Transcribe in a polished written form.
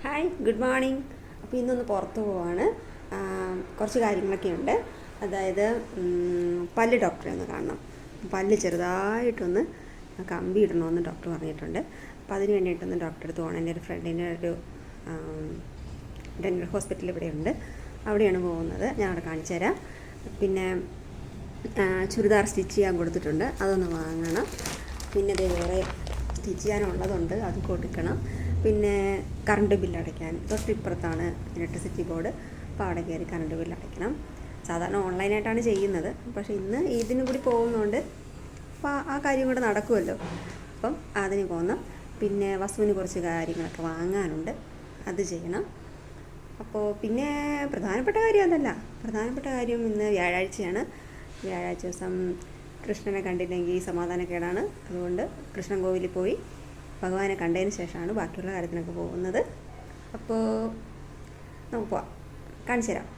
Hi, good morning. അപ്പോൾ ഇന്നൊന്ന് പുറത്ത് പോവാണ്. കുറച്ച് കാര്യങ്ങളൊക്കെ ഉണ്ട്. അതായത് പല്ല് ഡോക്ടറെ ഒന്ന് കാണണം. പല്ല് ചെറുതായിട്ടൊന്ന് കമ്പി ഇടണമെന്ന് ഡോക്ടർ പറഞ്ഞിട്ടുണ്ട്. അപ്പോൾ അതിന് വേണ്ടിയിട്ടൊന്ന് ഡോക്ടറെ അടുത്ത് പോകണം. എൻ്റെ ഒരു ഫ്രണ്ടിൻ്റെ ഒരു ഡെൻ്റൽ ഹോസ്പിറ്റൽ ഇവിടെയുണ്ട്, അവിടെയാണ് പോകുന്നത്. ഞാൻ അവിടെ കാണിച്ചു തരാം. പിന്നെ ചുരിദാർ സ്റ്റിച്ച് ചെയ്യാൻ കൊടുത്തിട്ടുണ്ട്, അതൊന്ന് വാങ്ങണം. പിന്നെ വേറെ സ്റ്റിച്ച് ചെയ്യാനുള്ളതുണ്ട്, അത് കൊടുക്കണം. പിന്നെ കറണ്ട് ബില്ല് അടയ്ക്കാൻ തൊട്ടിപ്പുറത്താണ് ഇലക്ട്രിസിറ്റി ബോർഡ്, അപ്പോൾ അവിടെ കയറി കറണ്ട് ബില്ല് അടയ്ക്കണം. സാധാരണ ഓൺലൈനായിട്ടാണ് ചെയ്യുന്നത്, പക്ഷേ ഇന്ന് ഇതിനും കൂടി പോകുന്നതുകൊണ്ട് അപ്പോൾ ആ കാര്യം കൂടെ നടക്കുമല്ലോ, അപ്പം അതിന് പോകണം. പിന്നെ വസ്തുവിന് കുറച്ച് കാര്യങ്ങളൊക്കെ വാങ്ങാനുണ്ട്, അത് ചെയ്യണം. അപ്പോൾ പിന്നെ പ്രധാനപ്പെട്ട കാര്യം അതല്ല. പ്രധാനപ്പെട്ട കാര്യം ഇന്ന് വ്യാഴാഴ്ചയാണ്. വ്യാഴാഴ്ച ദിവസം കൃഷ്ണനെ കണ്ടില്ലെങ്കിൽ സമാധാനക്കേടാണ്. അതുകൊണ്ട് കൃഷ്ണൻ കോവിലിൽ പോയി ഭഗവാനെ കണ്ടതിന് ശേഷമാണ് ബാക്കിയുള്ള കാര്യത്തിനൊക്കെ പോകുന്നത്. അപ്പോൾ നമുക്ക് പോവാം, കാണിച്ചു തരാം.